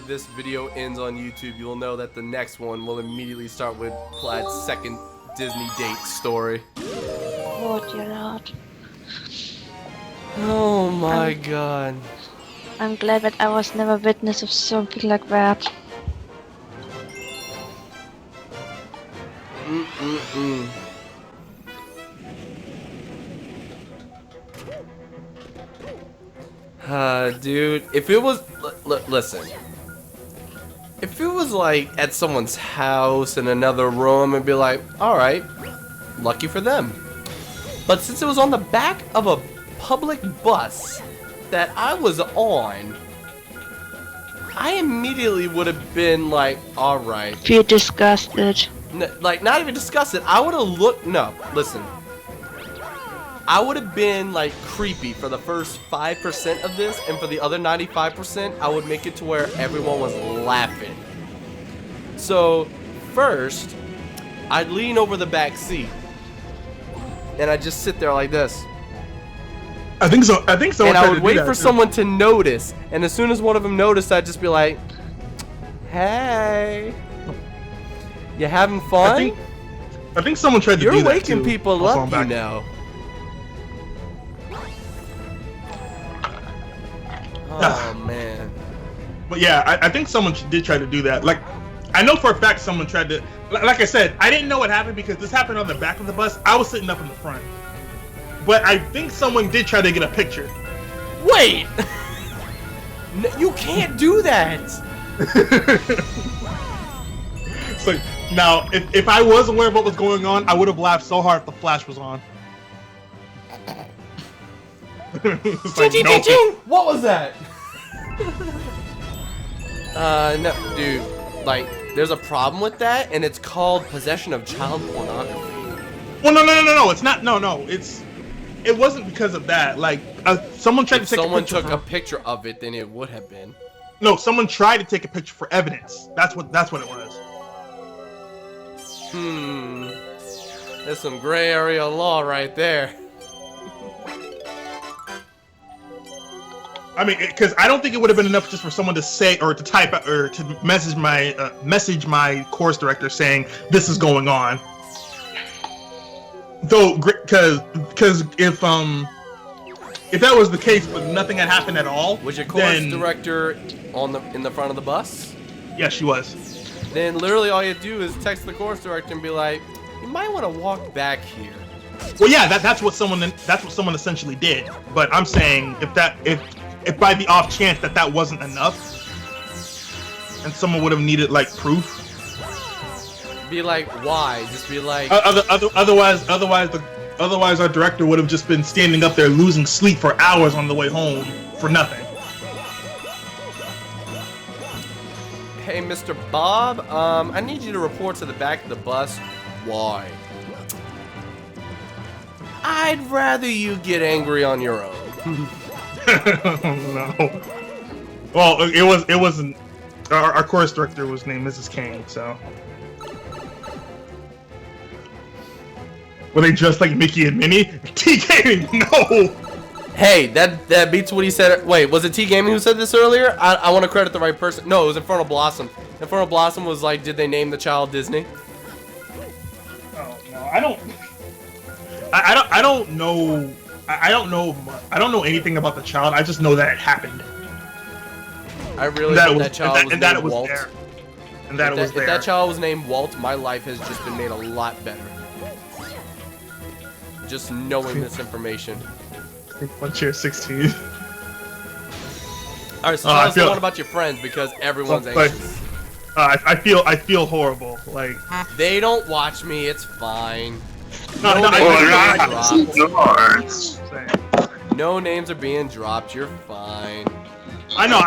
this video ends on YouTube, you'll know that the next one will immediately start with Plaid's second Disney date story. Oh dear Lord. Oh my god. I'm glad that I was never witness of something like that. Dude, if it was, listen, if it was like at someone's house in another room, it'd be like, alright, lucky for them. But since it was on the back of a public bus that I was on, I immediately would have been like, alright. Feel disgusted. Like, not even disgusted. I would have looked, no, listen. I would have been like creepy for the first 5% of this, and for the other 95%, I would make it to where everyone was laughing. So, first, I'd lean over the back seat, and I'd just sit there like this. I think so. And I would wait for someone to notice, and as soon as one of them noticed, I'd just be like, "Hey, you having fun?" I think someone tried to do that too. You're waking people up, you know. Oh man. But yeah, I think someone did try to do that. Like, I know for a fact someone tried to. Like I said, I didn't know what happened because this happened on the back of the bus. I was sitting up in the front. But I think someone did try to get a picture. Wait! You can't do that! It's like, now, if I was aware of what was going on, I would have laughed so hard if the flash was on. It's like, no. What was that? No, dude. Like, there's a problem with that, and it's called possession of child pornography. Well, no. It's not. No. It wasn't because of that. Like, someone tried to take a picture. If someone took a picture of it, then it would have been. No, someone tried to take a picture for evidence. That's what it was. There's some gray area law right there. I mean, because I don't think it would have been enough just for someone to say or to type or to message my course director saying this is going on. Though, because if that was the case, but nothing had happened at all, was your course director in the front of the bus? Yeah, she was. Then literally all you do is text the course director and be like, "You might want to walk back here." Well, yeah, that's what someone essentially did. But I'm saying if by the off chance that wasn't enough, and someone would have needed like proof. Be like, why? Just be like. Otherwise, our director would have just been standing up there losing sleep for hours on the way home for nothing. Hey, Mr. Bob, I need you to report to the back of the bus. Why? I'd rather you get angry on your own. No. Well, it wasn't. Our course director was named Mrs. Kane, so. Were they dressed like Mickey and Minnie? T-Gaming, no! Hey, that beats what he said. Wait, was it T-Gaming who said this earlier? I want to credit the right person. No, it was Infernal Blossom. Infernal Blossom was like, did they name the child Disney? Oh, no, I don't know. I don't know anything about the child. I just know that it happened. I really hope that child was named Walt. There. And that it was there. If that child was named Walt, my life has just been made a lot better. Just knowing this information. Once you're 16. Alright, so tell us one about your friends because everyone's anxious. I feel horrible. Like they don't watch me. It's fine. No names are being dropped. You're fine. I know.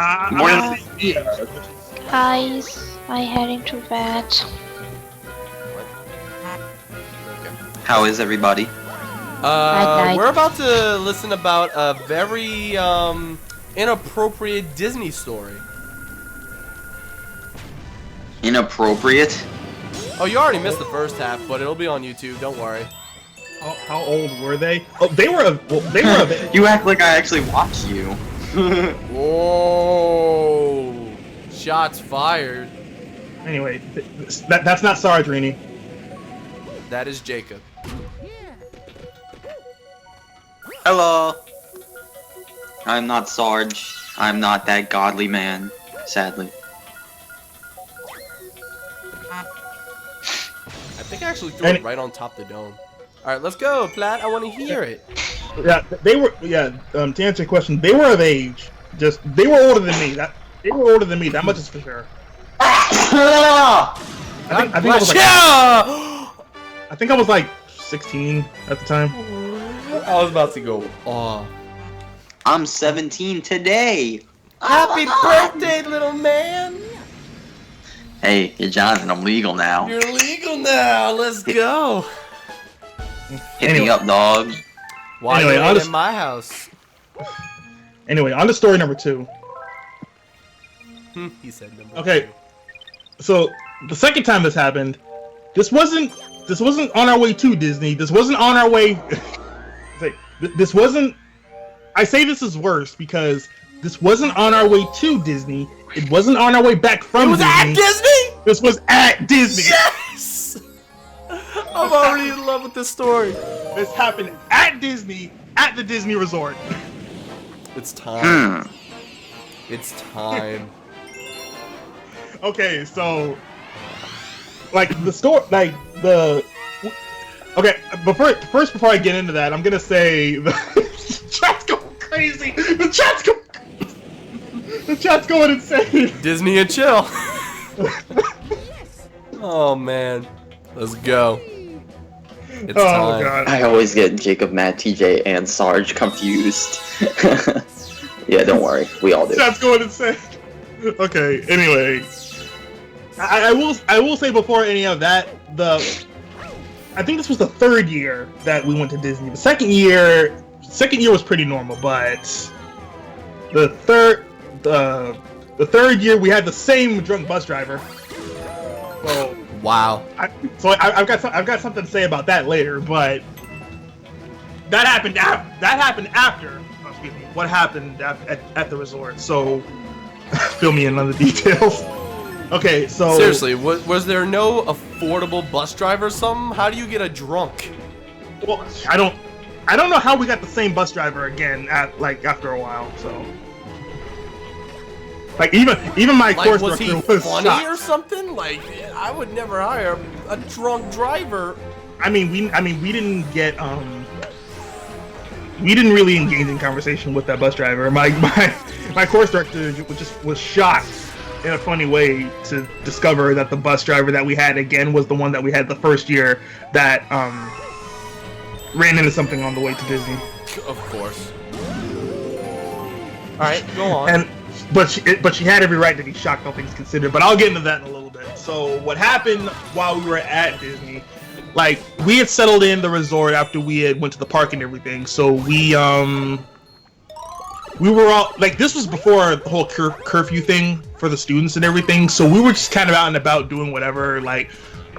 Guys, I'm heading to bed. How is everybody? We're about to listen about a very inappropriate Disney story. Inappropriate? Oh, you already missed the first half, but it'll be on YouTube. Don't worry. How old were they? Oh, they were a bit. You act like I actually watch you. Whoa! Shots fired. Anyway, that's not Sarge, Rini. That is Jacob. Hello. I'm not Sarge. I'm not that godly man, sadly. I think I actually threw it right on top of the dome. Alright, let's go, Platt. I want to hear it. Yeah, they were. Yeah, to answer your question, they were of age. Just they were older than me. They were older than me. That much is for sure. I think I was like 16 at the time. I was about to go. Oh, I'm 17 today. happy birthday, little man! Hey, you're Jonathan. I'm legal now. You're legal now. Let's go. Hit me up, dog. Why Anyway, are you in my house? Anyway, on to story number 2. He said number Okay, 2. so the second time this happened, this wasn't on our way to Disney. This wasn't on our way. This wasn't. I say this is worse because this wasn't on our way to Disney. It wasn't on our way back from Disney. It was at Disney? This was at Disney. Yes! I'm already in love with this story. This happened at Disney, at the Disney Resort. It's time. It's time. Okay, so like the store, like the. Okay, before I get into that, I'm gonna say the chat's going crazy. The chat's going insane. Disney and chill. Oh man, let's go. It's time. God. I always get Jacob, Matt, TJ, and Sarge confused. Yeah, don't worry. We all do. Chat's going insane. Okay. Anyway, I will say before any of that, I think this was the 3rd year that we went to Disney. The second year was pretty normal, but the third year we had the same drunk bus driver. So Wow. I've got something to say about that later, but that happened after. Excuse me. What happened at the resort? So fill me in on the details. Okay, so Seriously, was there no affordable bus driver or something? How do you get a drunk? well, I don't know how we got the same bus driver again after a while. So like even my Like, course was he director was funny shocked. or something? Like, I would never hire a drunk driver. I mean, we didn't really engage in conversation with that bus driver. My course director was shocked in a funny way to discover that the bus driver that we had again was the one that we had the first year that ran into something on the way to Disney. Of course. All right, go on. But she had every right to be shocked, all things considered. But I'll get into that in a little bit. So what happened while we were at Disney? Like, we had settled in the resort after we had went to the park and everything. So we were all like, this was before the whole curfew thing for the students and everything. So we were just kind of out and about doing whatever. Like,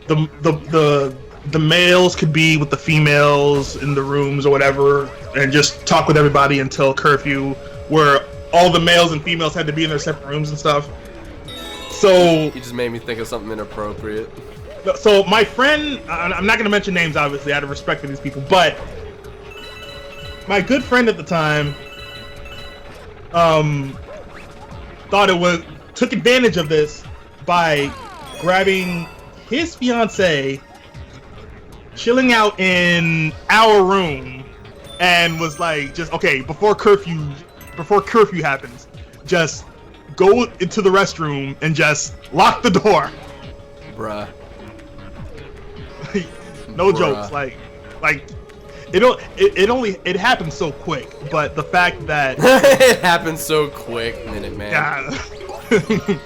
the males could be with the females in the rooms or whatever, and just talk with everybody until curfew, where all the males and females had to be in their separate rooms and stuff. So You just made me think of something inappropriate. So my friend, I'm not going to mention names obviously out of respect for these people, but my good friend at the time took advantage of this by grabbing his fiance, chilling out in our room, and was like, just okay, before curfew happens, just go into the restroom and just lock the door. Bruh. No Bruh. jokes. Like it happened so quick, but the fact that It happened so quick, Minute Man. yeah,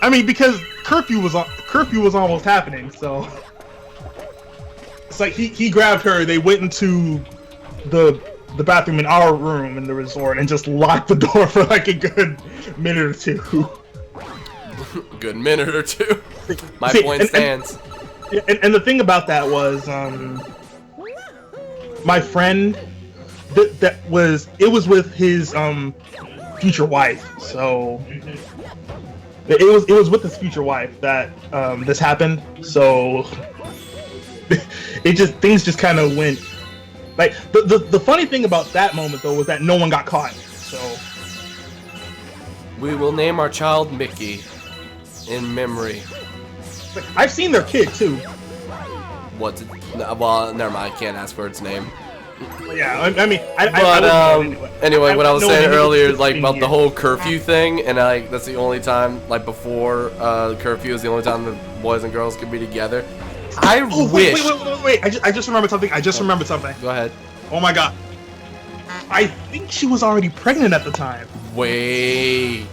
I mean, because curfew was almost happening, so it's like he grabbed her. They went into the bathroom in our room in the resort and just locked the door for like a good minute or two. Good minute or two. My point stands. And the thing about that was, my friend, it was with his future wife. So It was with his future wife that this happened. So things just kind of went. Like the funny thing about that moment though was that no one got caught. So We will name our child Mickey in memory. like, I've seen their kid too. What's it? Well, never mind. I can't ask for its name. Yeah, I mean, I But anyway, what I was know saying it earlier, was like 15 about the years. whole curfew thing, and like that's the only time, like before curfew is the only time the boys and girls could be together. I Oh, wish. wait! I just remembered something. Go ahead. Oh my god! I think she was already pregnant at the time. Wait.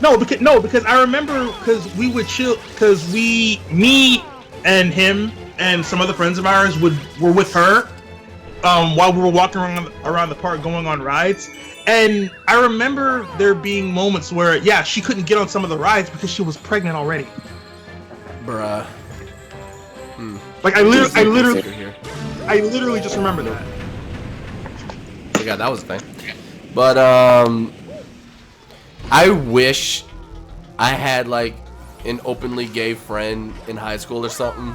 No, because I remember because we would chill because me and him and some other friends of ours were with her while we were walking around the park going on rides, and I remember there being moments where yeah she couldn't get on some of the rides because she was pregnant already. Bruh. Like I literally Here. just remember that. Oh god, that was the thing. But I wish I had like an openly gay friend in high school or something.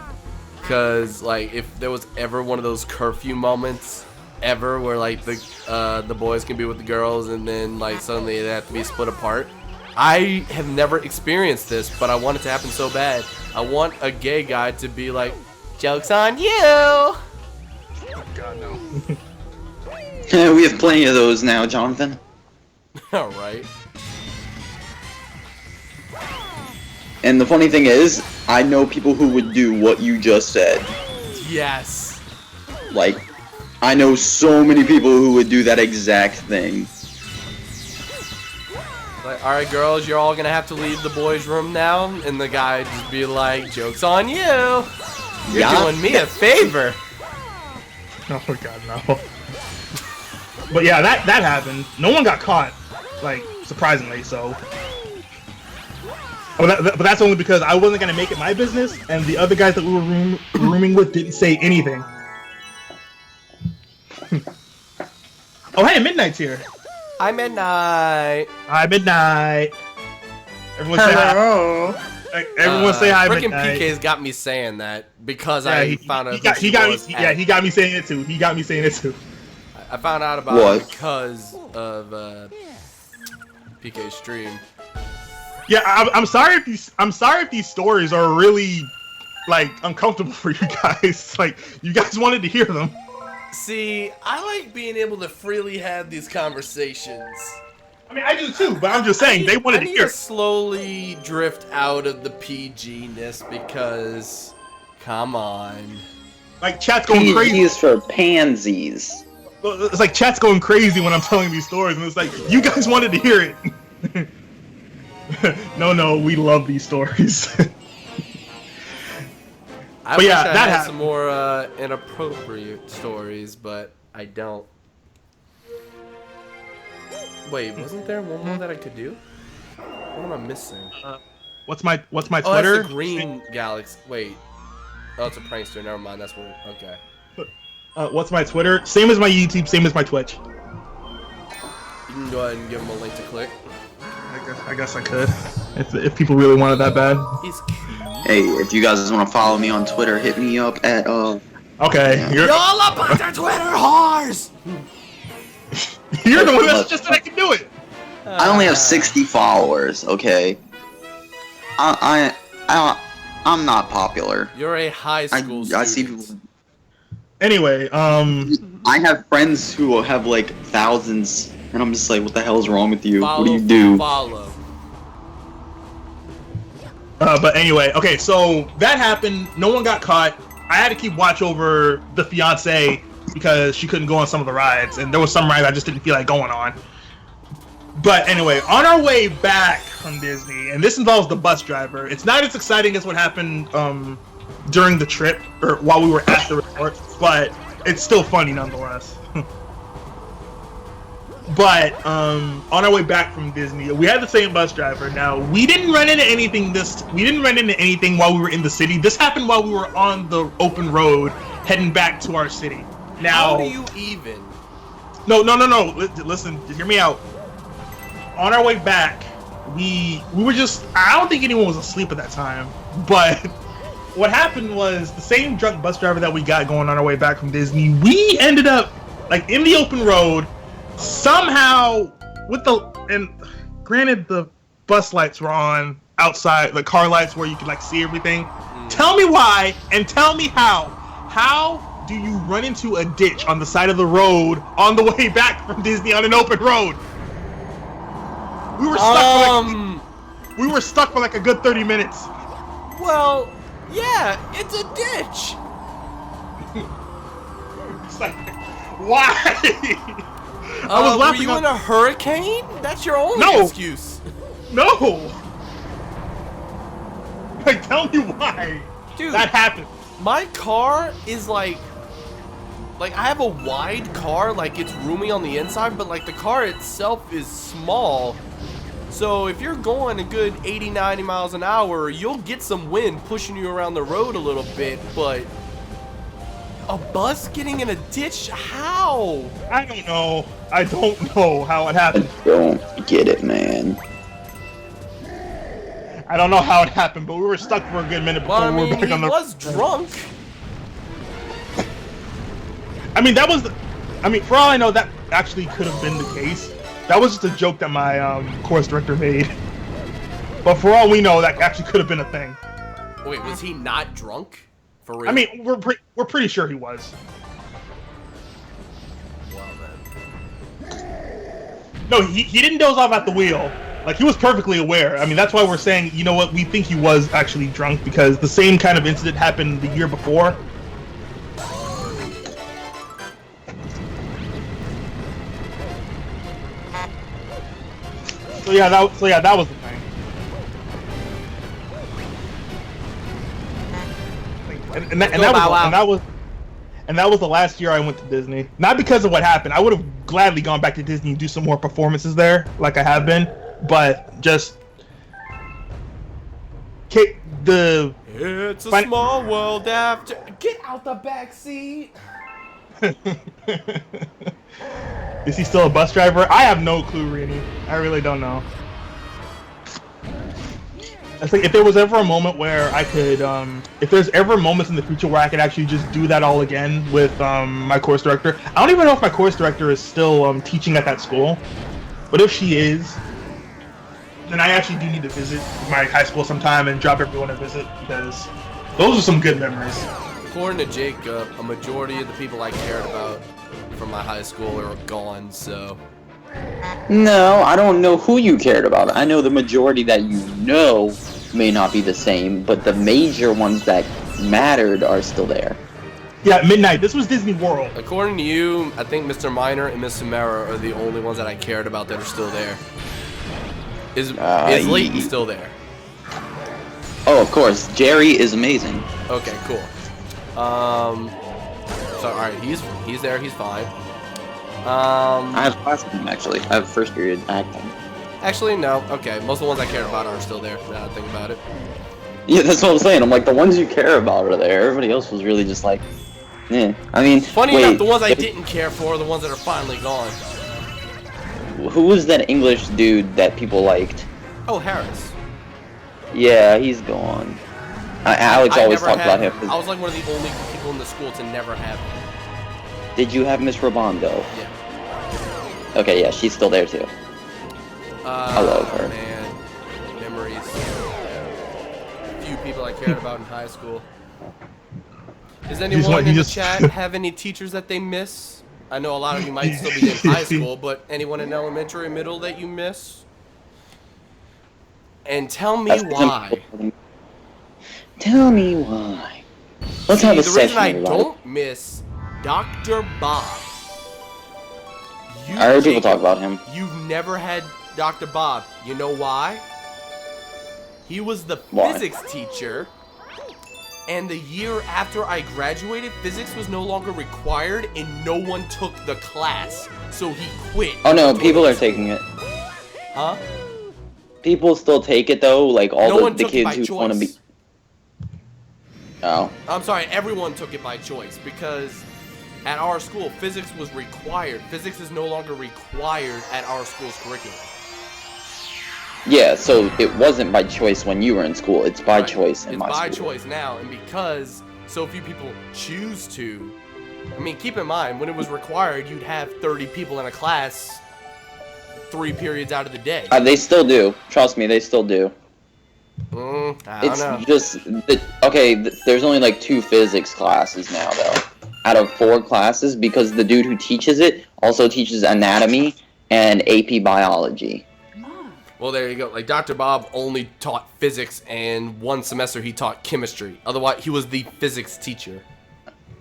Cause like if there was ever one of those curfew moments ever where like the boys can be with the girls and then like suddenly they have to be split apart. I have never experienced this, but I want it to happen so bad. I want a gay guy to be like, "Joke's on you." Oh god no. We have plenty of those now, Jonathan. All right. And the funny thing is, I know people who would do what you just said. Yes. Like, I know so many people who would do that exact thing. Like, all right, girls, you're all gonna have to leave the boys' room now, and the guy just be like, "Joke's on you. You're Yeah. doing me a favor." Oh god no. But yeah, that happened. No one got caught, like surprisingly. So, but that's only because I wasn't gonna make it my business, and the other guys that we were rooming with didn't say anything. Oh hey, Midnight's here. Hi, Midnight. Hi, Midnight. Everyone say hi. Everyone say hi, Frickin' Midnight. PK's got me saying that because Yeah, I found out he got me saying it too. I found out about What? it because of PK's stream. Yeah, I'm sorry if these stories are really like uncomfortable for you guys. Like you guys wanted to hear them. See, I like being able to freely have these conversations. I mean, I do too, but I'm just saying they wanted I to need hear. to slowly drift out of the PG-ness because, come on. Like chat's going P crazy. is for pansies. It's like chat's going crazy when I'm telling these stories, and it's like you guys wanted to hear it. No, we love these stories. I But wish yeah, I that had happened. some more inappropriate stories, but I don't. Wait, wasn't there one more that I could do? What am I missing? What's my Oh, Twitter? that's the Green Galaxy. Wait. Oh, it's a prankster. Never mind. That's what. Okay. What's my Twitter? Same as my YouTube, same as my Twitch. You can go ahead and give him a link to click. I guess I could. If people really wanted that bad. He's cute. Hey, if you guys want to follow me on Twitter, hit me up at Okay, you're Y'all about their Twitter whores! you're the one that suggested I can do it. I only have 60 followers. Okay. I'm not popular. You're a high school student. I see people. Anyway, I have friends who have like thousands, and I'm just like, what the hell is wrong with you? Follow, What do you do? Follow. but anyway, okay, so that happened. No one got caught. I had to keep watch over the fiance because she couldn't go on some of the rides, and there was some rides I just didn't feel like going on. But anyway, on our way back from Disney, and this involves the bus driver. It's not as exciting as what happened during the trip or while we were at the resort, but it's still funny nonetheless. But on our way back from Disney, we had the same bus driver. Now we didn't run into anything. We didn't run into anything while we were in the city. This happened while we were on the open road heading back to our city. Now, How do you even? No. Listen, hear me out. On our way back, we were just, I don't think anyone was asleep at that time, but what happened was the same drunk bus driver that we got going on our way back from Disney, we ended up like in the open road somehow with and granted the bus lights were on outside, the car lights where you could like see everything. Tell me why and tell me how do you run into a ditch on the side of the road on the way back from Disney on an open road? We were stuck for like a good 30 minutes. Well, yeah, it's a ditch. It's like, why? I was laughing. Were you in a hurricane? That's your only excuse. No. Like, tell me why. Dude, that happened. My car is like I have a wide car, like it's roomy on the inside, but like the car itself is small. So if you're going a good 80, 90 miles an hour, you'll get some wind pushing you around the road a little bit, but a bus getting in a ditch? How? I don't know. I don't know how it happened. I don't get it, man. I don't know how it happened, but we were stuck for a good minute before we were back on the... he was drunk. I mean, that was... I mean, for all I know, that actually could have been the case. That was just a joke that my course director made. But for all we know, that actually could have been a thing. Wait, was he not drunk? For real? I mean, we're pretty sure he was. Well, then. No, he didn't doze off at the wheel. Like, he was perfectly aware. I mean, that's why we're saying, you know what, we think he was actually drunk, because the same kind of incident happened the year before. So yeah, that was the thing. And that was the last year I went to Disney. Not because of what happened. I would have gladly gone back to Disney and do some more performances there, like I have been. But just it's a small world after. Get out the back seat. Is he still a bus driver? I have no clue, Rini. I really don't know. I think if there was ever a moment where I could, if there's ever moments in the future where I could actually just do that all again with my course director. I don't even know if my course director is still teaching at that school, but if she is, then I actually do need to visit my high school sometime and drop everyone a visit, because those are some good memories. According to Jacob, a majority of the people I cared about from my high school are gone, so... No, I don't know who you cared about. I know the majority that you know may not be the same, but the major ones that mattered are still there. Yeah, Midnight. This was Disney World. According to you, I think Mr. Minor and Miss Samara are the only ones that I cared about that are still there. Is Leighton still there? Oh, of course. Jerry is amazing. Okay, cool. So, alright, he's there, he's fine. I have class with him, actually. I have first period acting. Actually, no. Okay, most of the ones I cared about are still there, now that I think about it. Yeah, that's what I'm saying. I'm like, the ones you care about are there. Everybody else was really just like, eh. I mean, funny enough, the ones I didn't care for are the ones that are finally gone. Who was that English dude that people liked? Oh, Harris. Yeah, he's gone. Alex always talked about him. I was like one of the only people in the school to never have him. Did you have Miss Robondo? Yeah. Okay, yeah, she's still there too. I love her. Man, memories. Few people I cared about in high school. Does anyone in the chat have any teachers that they miss? I know a lot of you might still be in high school, but anyone in elementary or middle that you miss? And tell me why. Tell me why. Let's have a session. The reason I don't miss Dr. Bob. I heard people talk about him. You've never had Dr. Bob. You know why? He was the physics teacher, and the year after I graduated, physics was no longer required, and no one took the class, so he quit. Oh no, people are taking it. Huh? People still take it though, like all the kids who want to be... Oh. I'm sorry, everyone took it by choice, because at our school, physics was required. Physics is no longer required at our school's curriculum. Yeah, so it wasn't by choice when you were in school. It's by choice in my school. It's by choice now, and because so few people choose to. I mean, keep in mind, when it was required, you'd have 30 people in a class 3 periods out of the day. They still do. Trust me, they still do. I don't know. Just there's only like 2 physics classes now though, out of 4 classes, because the dude who teaches it also teaches anatomy and AP biology. Well, there you go. Like, Dr. Bob only taught physics, and 1 semester he taught chemistry. Otherwise, he was the physics teacher.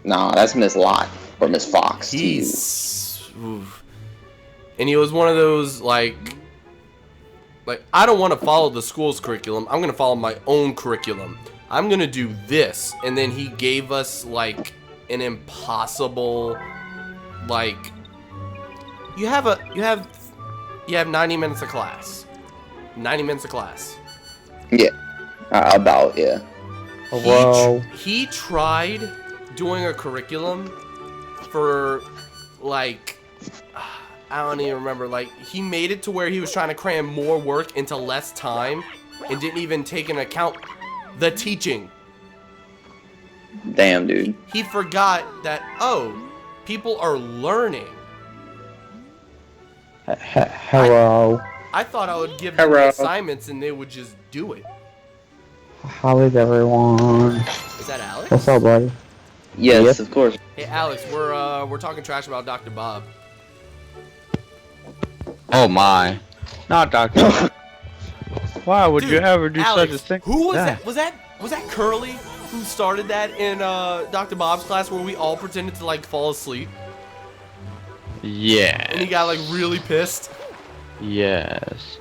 Nah, that's Miss Lott or Miss Fox. And he was one of those like I don't want to follow the school's curriculum. I'm gonna follow my own curriculum. I'm gonna do this, and then he gave us like an impossible like you have 90 minutes of class. 90 minutes of class. Yeah, about yeah. Whoa. He tried doing a curriculum for like I don't even remember. Like, he made it to where he was trying to cram more work into less time and didn't even take into account the teaching. Damn, dude. He forgot that, people are learning. Hello. I thought I would give them the assignments and they would just do it. How is everyone? Is that Alex? What's up, buddy? Yes, of course. Hey, Alex, we're talking trash about Dr. Bob. Oh my. Not Dr. Why would you ever do Alex, such a thing? Who was that? Was that Curly who started that in Dr. Bob's class where we all pretended to like fall asleep? Yeah. And he got like really pissed? Yes.